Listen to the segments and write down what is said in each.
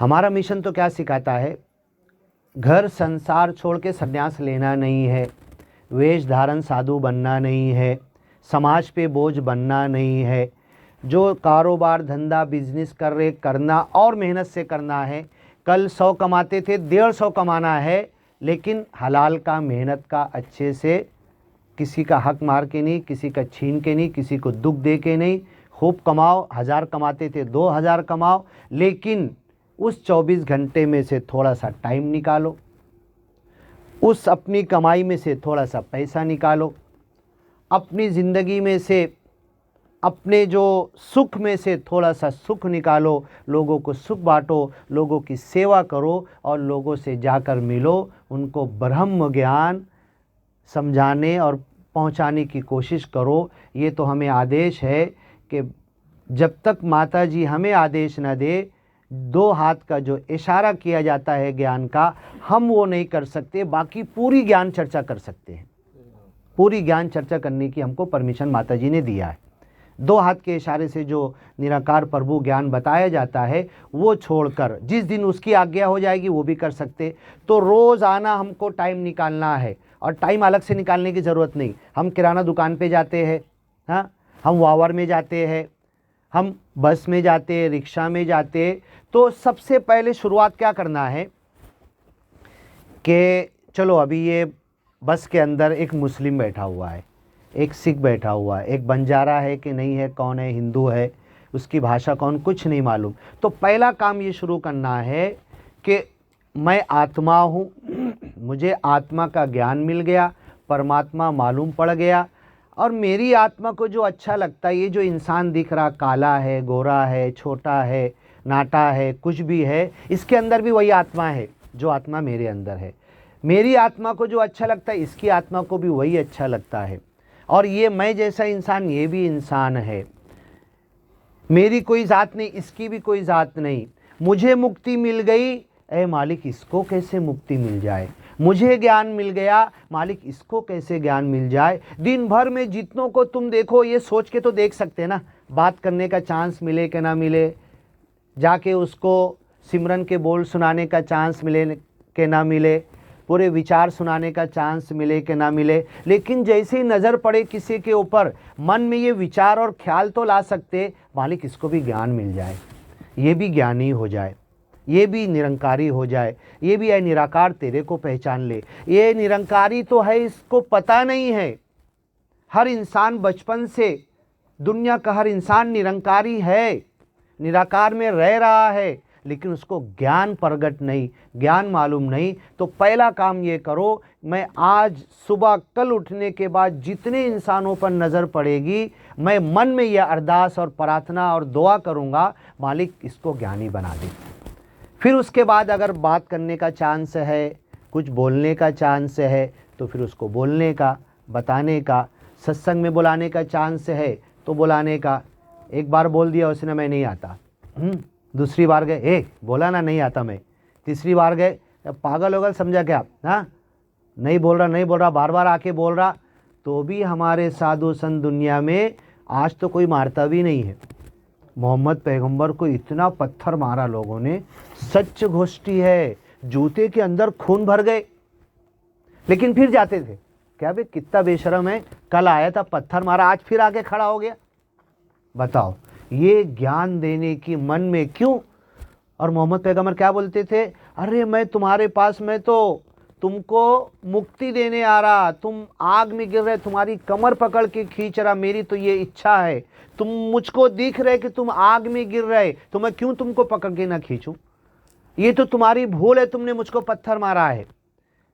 हमारा मिशन तो क्या सिखाता है, घर संसार छोड़ के संन्यास लेना नहीं है, वेश धारण साधु बनना नहीं है, समाज पे बोझ बनना नहीं है। जो कारोबार धंधा बिजनेस कर रहे करना और मेहनत से करना है। कल 100 कमाते थे 150 कमाना है, लेकिन हलाल का मेहनत का अच्छे से, किसी का हक मार के नहीं, किसी का छीन के नहीं, किसी को दुख दे के नहीं। खूब कमाओ, 1000 कमाते थे 2000 कमाओ, लेकिन उस 24 घंटे में से थोड़ा सा टाइम निकालो, उस अपनी कमाई में से थोड़ा सा पैसा निकालो, अपनी ज़िंदगी में से, अपने जो सुख में से थोड़ा सा सुख निकालो, लोगों को सुख बांटो, लोगों की सेवा करो और लोगों से जाकर मिलो, उनको ब्रह्म ज्ञान समझाने और पहुंचाने की कोशिश करो। ये तो हमें आदेश है कि जब तक माता जी हमें आदेश न दे, 2 हाथ का जो इशारा किया जाता है ज्ञान का, हम वो नहीं कर सकते। बाकी पूरी ज्ञान चर्चा कर सकते हैं, पूरी ज्ञान चर्चा करने की हमको परमिशन माता जी ने दिया है। 2 हाथ के इशारे से जो निराकार प्रभु ज्ञान बताया जाता है, वो छोड़कर जिस दिन उसकी आज्ञा हो जाएगी वो भी कर सकते। तो रोज़ आना हमको टाइम निकालना है, और टाइम अलग से निकालने की ज़रूरत नहीं। हम किराना दुकान पे जाते हैं, हाँ, हम वावर में जाते हैं, हम बस में जाते हैं, रिक्शा में जाते हैं, तो सबसे पहले शुरुआत क्या करना है कि चलो अभी ये बस के अंदर एक मुस्लिम बैठा हुआ है, एक सिख बैठा हुआ है, एक बंजारा है कि नहीं है, कौन है, हिंदू है, उसकी भाषा कौन, कुछ नहीं मालूम। तो पहला काम ये शुरू करना है कि मैं आत्मा हूँ, मुझे आत्मा का ज्ञान मिल गया, परमात्मा मालूम पड़ गया, और मेरी आत्मा को जो अच्छा लगता है, ये जो इंसान दिख रहा, काला है, गोरा है, छोटा है, नाटा है, कुछ भी है, इसके अंदर भी वही आत्मा है जो आत्मा मेरे अंदर है। मेरी आत्मा को जो अच्छा लगता है, इसकी आत्मा को भी वही अच्छा लगता है। और ये मैं जैसा इंसान, ये भी इंसान है। मेरी कोई ज़ात नहीं, इसकी भी कोई ज़ात नहीं। मुझे मुक्ति मिल गई, ए मालिक इसको कैसे मुक्ति मिल जाए। मुझे ज्ञान मिल गया, मालिक इसको कैसे ज्ञान मिल जाए। दिन भर में जितनों को तुम देखो, ये सोच के तो देख सकते हैं ना, बात करने का चांस मिले कि ना मिले, जाके उसको सिमरन के बोल सुनाने का चांस मिले कि ना मिले, पूरे विचार सुनाने का चांस मिले कि ना मिले, लेकिन जैसे ही नज़र पड़े किसी के ऊपर, मन में ये विचार और ख्याल तो ला सकते, मालिक इसको भी ज्ञान मिल जाए, ये भी ज्ञानी हो जाए, ये भी निरंकारी हो जाए, ये भी है निराकार तेरे को पहचान ले। ये निरंकारी तो है, इसको पता नहीं है। हर इंसान बचपन से, दुनिया का हर इंसान निरंकारी है, निराकार में रह रहा है, लेकिन उसको ज्ञान प्रगट नहीं, ज्ञान मालूम नहीं। तो पहला काम ये करो, मैं आज सुबह कल उठने के बाद जितने इंसानों पर नज़र पड़ेगी, मैं मन में यह अरदास और प्रार्थना और दुआ करूँगा, मालिक इसको ज्ञानी बना दे। फिर उसके बाद अगर बात करने का चांस है, कुछ बोलने का चांस है, तो फिर उसको बोलने का, बताने का, सत्संग में बुलाने का चांस है तो बुलाने का। एक बार बोल दिया उसने मैं नहीं आता, दूसरी बार गए, ए बोला ना नहीं आता मैं, तीसरी बार गए, पागल होगा समझा क्या, हाँ नहीं बोल रहा, बार बार आके बोल रहा, तो भी हमारे साधु संत दुनिया में आज तो कोई मारता भी नहीं है। मोहम्मद पैगंबर को इतना पत्थर मारा लोगों ने, सच घोष्टी है, जूते के अंदर खून भर गए, लेकिन फिर जाते थे। क्या बे कितना बेशरम है, कल आया था पत्थर मारा, आज फिर आके खड़ा हो गया। बताओ ये ज्ञान देने की मन में क्यों। और मोहम्मद पैगंबर क्या बोलते थे, अरे मैं तुम्हारे पास में तो तुमको मुक्ति देने आ रहा, तुम आग में गिर रहे, तुम्हारी कमर पकड़ के खींच रहा, मेरी तो ये इच्छा है, तुम मुझको दिख रहे कि तुम आग में गिर रहे, तो मैं क्यों तुमको पकड़ के ना खींचूं। ये तो तुम्हारी भूल है, तुमने मुझको पत्थर मारा है,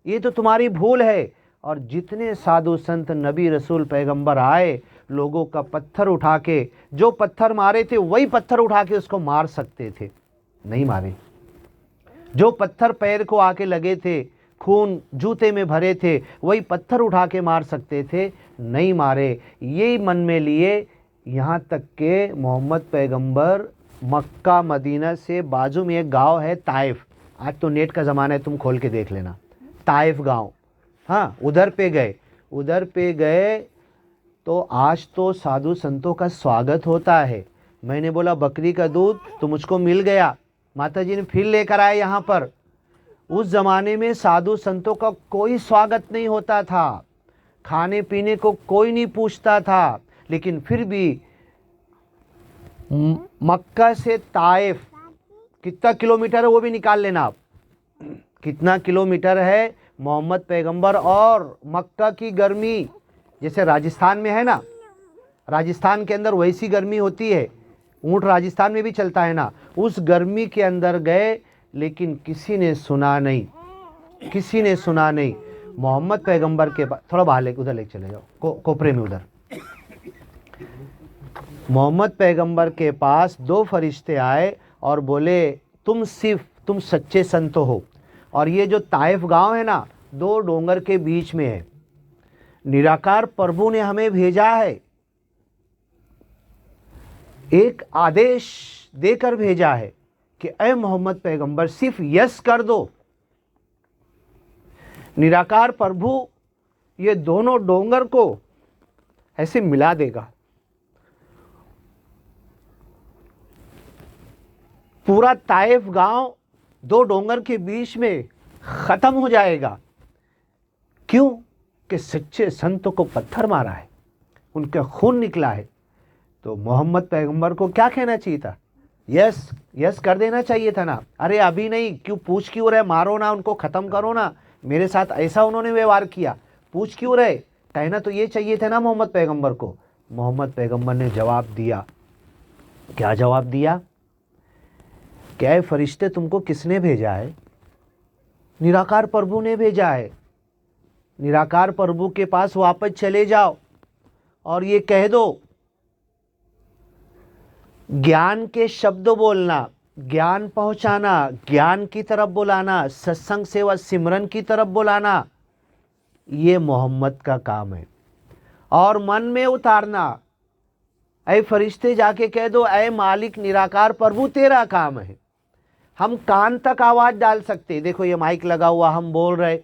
ये तो तुम्हारी भूल है। और जितने साधु संत नबी रसूल पैगंबर आए, लोगों का पत्थर उठा के, जो पत्थर मारे थे वही पत्थर उठा के उसको मार सकते थे, नहीं मारे। जो पत्थर पैर को आके लगे थे, खून जूते में भरे थे, वही पत्थर उठा के मार सकते थे, नहीं मारे। यही मन में लिए, यहाँ तक के मोहम्मद पैगंबर मक्का मदीना से बाजू में एक गांव है ताइफ, आज तो नेट का ज़माना है, तुम खोल के देख लेना, ताइफ गांव, हाँ उधर पे गए तो आज तो साधु संतों का स्वागत होता है। मैंने बोला बकरी का दूध तो मुझको मिल गया, माता जी ने फिर लेकर आए यहाँ पर। उस ज़माने में साधु संतों का कोई स्वागत नहीं होता था, खाने पीने को कोई नहीं पूछता था, लेकिन फिर भी मक्का से ताइफ कितना किलोमीटर है वो भी निकाल लेना आप, कितना किलोमीटर है। मोहम्मद पैगंबर और मक्का की गर्मी जैसे राजस्थान में है ना, राजस्थान के अंदर वैसी गर्मी होती है, ऊँट राजस्थान में भी चलता है ना, उस गर्मी के अंदर गए, लेकिन किसी ने सुना नहीं, किसी ने सुना नहीं। मोहम्मद पैगंबर के पास, थोड़ा बाहर उधर ले चले जाओ, कोपरे में उधर। मोहम्मद पैगंबर के पास दो फरिश्ते आए और बोले तुम सच्चे संत हो, और ये जो ताइफ गांव है ना, दो डोंगर के बीच में है, निराकार प्रभु ने हमें भेजा है, एक आदेश देकर भेजा है कि ऐ मोहम्मद पैगंबर सिर्फ यस कर दो, निराकार प्रभु ये दोनों डोंगर को ऐसे मिला देगा, पूरा ताइफ गांव दो डोंगर के बीच में खत्म हो जाएगा। क्यों? कि सच्चे संतों को पत्थर मारा है, उनका खून निकला है। तो मोहम्मद पैगंबर को क्या कहना चाहिए था? यस यस कर देना चाहिए था ना। अरे अभी नहीं, क्यों पूछ क्यों रहे, मारो ना उनको, ख़त्म करो ना, मेरे साथ ऐसा उन्होंने व्यवहार किया, पूछ क्यों रहे, कहना तो ये चाहिए था ना मोहम्मद पैगंबर को। मोहम्मद पैगंबर ने जवाब दिया, क्या जवाब दिया? क्या फरिश्ते तुमको किसने भेजा है? निराकार प्रभु ने भेजा है। निराकार प्रभु के पास वापस चले जाओ और ये कह दो, ज्ञान के शब्द बोलना, ज्ञान पहुंचाना, ज्ञान की तरफ बुलाना, सत्संग सेवा सिमरन की तरफ बुलाना, ये मोहम्मद का काम है। और मन में उतारना, ऐ फरिश्ते जाके कह दो, ऐ मालिक निराकार प्रभु तेरा काम है। हम कान तक आवाज़ डाल सकते, देखो ये माइक लगा हुआ, हम बोल रहे,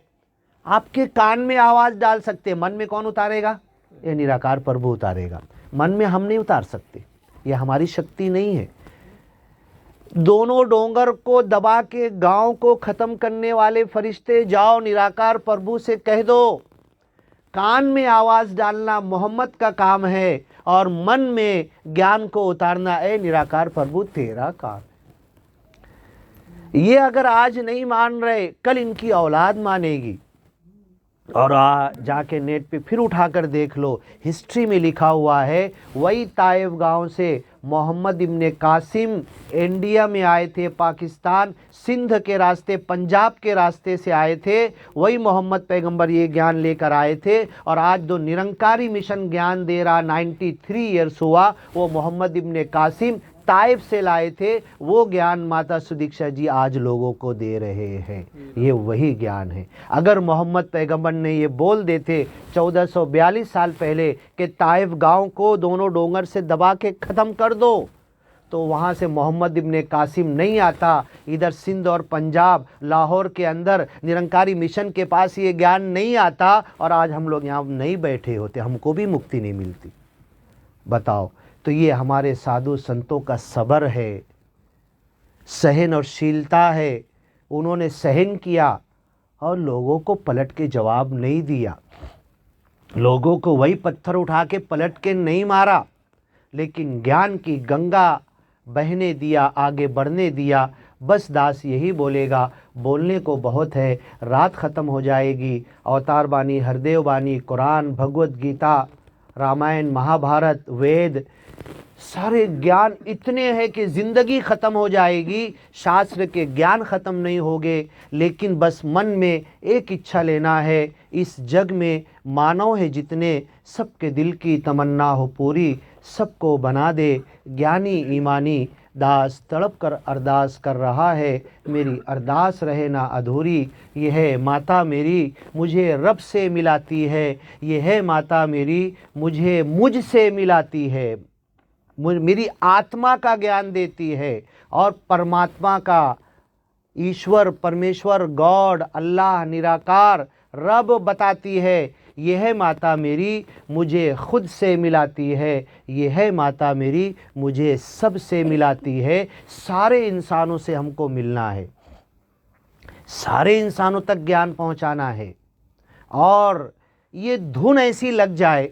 आपके कान में आवाज़ डाल सकते, मन में कौन उतारेगा? ये निराकार प्रभु उतारेगा, मन में हम नहीं उतार सकते, ये हमारी शक्ति नहीं है। दोनों डोंगर को दबा के गांव को ख़त्म करने वाले फरिश्ते, जाओ निराकार प्रभु से कह दो, कान में आवाज़ डालना मोहम्मद का काम है और मन में ज्ञान को उतारना ए निराकार प्रभु तेरा काम। ये अगर आज नहीं मान रहे, कल इनकी औलाद मानेगी। और जाके नेट पे फिर उठाकर देख लो, हिस्ट्री में लिखा हुआ है, वही ताइफ गांव से मोहम्मद इब्ने कासिम इंडिया में आए थे, पाकिस्तान सिंध के रास्ते, पंजाब के रास्ते से आए थे। वही मोहम्मद पैगंबर ये ज्ञान लेकर आए थे। और आज जो निरंकारी मिशन ज्ञान दे रहा, 93 ईयर्स हुआ, वो मोहम्मद इब्ने कासिम ताइफ से लाए थे। वो ज्ञान माता सुदीक्षा जी आज लोगों को दे रहे हैं, ये वही ज्ञान है। अगर मोहम्मद पैगंबर ने ये बोल देते 1442 साल पहले कि ताइफ गांव को दोनों डोंगर से दबा के ख़त्म कर दो, तो वहाँ से मोहम्मद इब्ने कासिम नहीं आता, इधर सिंध और पंजाब लाहौर के अंदर निरंकारी मिशन के पास ये ज्ञान नहीं आता, और आज हम लोग यहाँ नहीं बैठे होते, हमको भी मुक्ति नहीं मिलती। बताओ। तो ये हमारे साधु संतों का सब्र है, सहन और शीलता है। उन्होंने सहन किया और लोगों को पलट के जवाब नहीं दिया, लोगों को वही पत्थर उठा के पलट के नहीं मारा, लेकिन ज्ञान की गंगा बहने दिया, आगे बढ़ने दिया। बस दास यही बोलेगा, बोलने को बहुत है, रात ख़त्म हो जाएगी। अवतार बानी, हरदेव बानी, कुरान, भगवत गीता, रामायण, महाभारत, वेद, सारे ज्ञान इतने हैं कि ज़िंदगी ख़त्म हो जाएगी, शास्त्र के ज्ञान ख़त्म नहीं होंगे। लेकिन बस मन में एक इच्छा लेना है, इस जग में मानव है जितने, सबके दिल की तमन्ना हो पूरी, सबको बना दे ज्ञानी ईमानी। दास तड़प कर अरदास कर रहा है, मेरी अरदास रहे ना अधूरी। यह है माता मेरी मुझे रब से मिलाती है, यह है माता मेरी मुझे मुझसे मिलाती है, मेरी आत्मा का ज्ञान देती है, और परमात्मा का, ईश्वर, परमेश्वर, गॉड, अल्लाह, निराकार, रब बताती है। यह माता मेरी मुझे खुद से मिलाती है, यह माता मेरी मुझे सब से मिलाती है। सारे इंसानों से हमको मिलना है, सारे इंसानों तक ज्ञान पहुंचाना है। और ये धुन ऐसी लग जाए,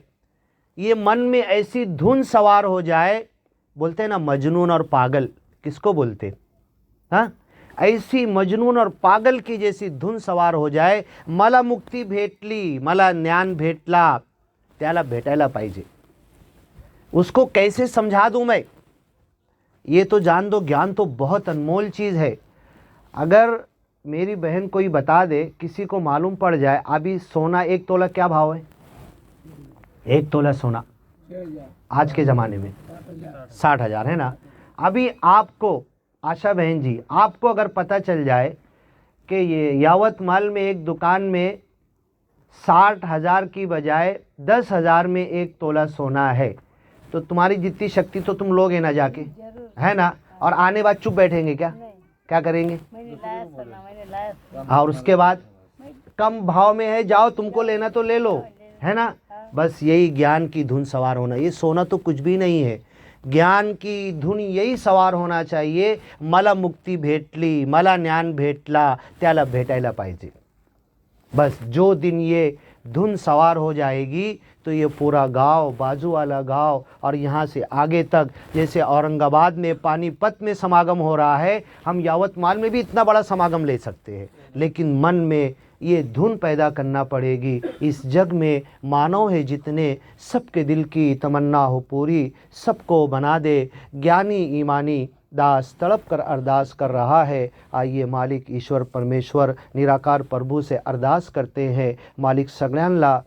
ये मन में ऐसी धुन सवार हो जाए, बोलते हैं ना मजनून और पागल, किसको बोलते? हाँ, ऐसी मजनून और पागल की जैसी धुन सवार हो जाए, मला मुक्ती भेटली, मला ज्ञान भेटला, त्याला भेटायला पाहिजे। उसको कैसे समझा दूं मैं? ये तो जान दो, ज्ञान तो बहुत अनमोल चीज़ है। अगर मेरी बहन कोई बता दे, किसी को मालूम पड़ जाए, अभी सोना 1 तोला क्या भाव है? 1 तोला सोना आज के ज़माने में 60,000 है ना। अभी आपको, आशा बहन जी, आपको अगर पता चल जाए कि ये यावतमाल में एक दुकान में 60,000 की बजाय 10,000 में 1 तोला सोना है, तो तुम्हारी जितनी शक्ति तो तुम लोगे ना जाके, है ना? और आने बाद चुप बैठेंगे क्या? क्या करेंगे? और उसके बाद कम भाव में है, जाओ तुमको लेना तो ले लो, है ना? बस यही ज्ञान की धुन सवार होना। ये सोना तो कुछ भी नहीं है, ज्ञान की धुन यही सवार होना चाहिए। मला मुक्ती भेटली, मला ज्ञान भेटला, त्याला भेटायला पाहिजे। बस जो दिन ये धुन सवार हो जाएगी तो ये पूरा गांव, बाजू वाला गांव और यहाँ से आगे तक, जैसे औरंगाबाद में पानीपत में समागम हो रहा है, हम यावतमाल में भी इतना बड़ा समागम ले सकते हैं। लेकिन मन में ये धुन पैदा करना पड़ेगी। इस जग में मानव है जितने, सबके दिल की तमन्ना हो पूरी, सबको बना दे ज्ञानी ईमानी, दास तड़प कर अरदास कर रहा है। आइए मालिक ईश्वर परमेश्वर निराकार प्रभु से अरदास करते हैं। मालिक सगळ्यांना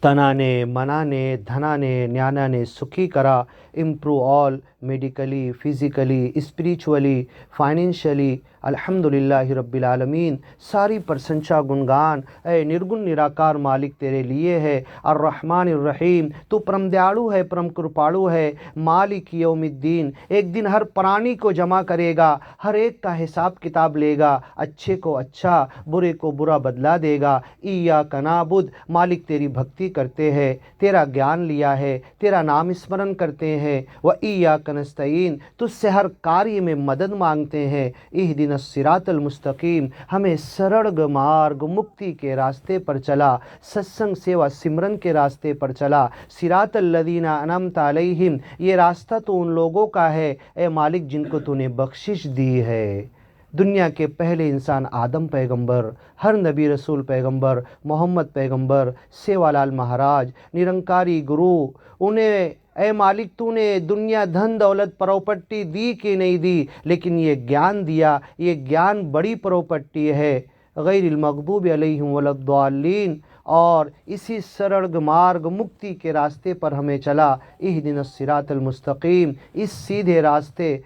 तनाने, मनाने, धनाने, ज्ञानाने सुखी करा। Improve all medically, physically, spiritually, financially. अल्हम्दुलिल्लाहि रब्बिल आलमीन। सारी प्रशंसा गुणगान ए निर्गुण निराकार मालिक तेरे लिए है। अर्रहमानिर रहीम, तू परम दयालु है, परम कृपालु है। मालिक यौमिद्दीन, एक दिन हर प्राणी को जमा करेगा, हर एक का हिसाब किताब लेगा, अच्छे को अच्छा, बुरे को बुरा बदला देगा। इय्याका नाबुद, मालिक तेरी भक्ति करते हैं, तेरा ज्ञान लिया है, तेरा नाम स्मरण करते हैं। व इय्याका नस्तईन, तुझसे हर कार्य में मदद मांगते हैं। इहदिन सिरातल मुस्तकीम, हमें सरल मार्ग मुक्ति के रास्ते पर चला, सत्संग सेवा सिमरन के रास्ते पर चला। सिरातल लदीना अनअमता अलैहिम, ये रास्ता तो उन लोगों का है ए मालिक जिनको तूने बख्शिश दी है। दुनिया के पहले इंसान आदम पैगंबर, हर नबी रसूल पैगंबर, मोहम्मद पैगंबर, सेवालाल महाराज, निरंकारी गुरु, उन्हें ए मालिक तूने दुनिया धन दौलत प्रॉपर्टी दी कि नहीं दी, लेकिन ये ज्ञान दिया। ये ज्ञान बड़ी प्रॉपर्टी है। गैरिल मग़दूबि अलैहिम वलद्दाल्लीन, और इसी सरल मार्ग मुक्ति के रास्ते पर हमें चला। इहदिनस सिरातल मुस्तकीम, इस सीधे रास्ते,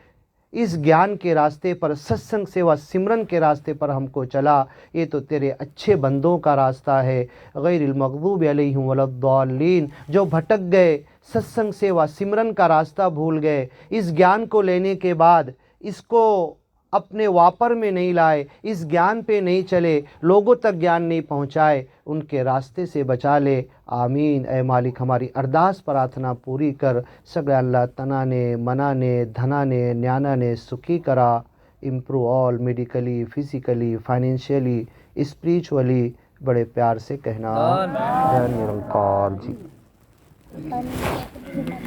इस ज्ञान के रास्ते पर, सत्संग सेवा सिमरन के रास्ते पर हमको चला। ये तो तेरे अच्छे बंदों का रास्ता है। गैरिल मग़दूबि अलैहिम वलद्दाल्लीन, जो भटक गए, सत्संग सेवा सिमरन का रास्ता भूल गए, इस ज्ञान को लेने के बाद इसको अपने वापर में नहीं लाए, इस ज्ञान पे नहीं चले, लोगों तक ज्ञान नहीं पहुँचाए, उनके रास्ते से बचा ले। आमीन। ए मालिक हमारी अरदास प्रार्थना पूरी कर। सगळ्यांना तनाने, मनाने, धनाने, ज्ञानाने सुखी करा। Improve all medically, physically, financially, spiritually. बड़े प्यार से कहना, जय निरंकार जी।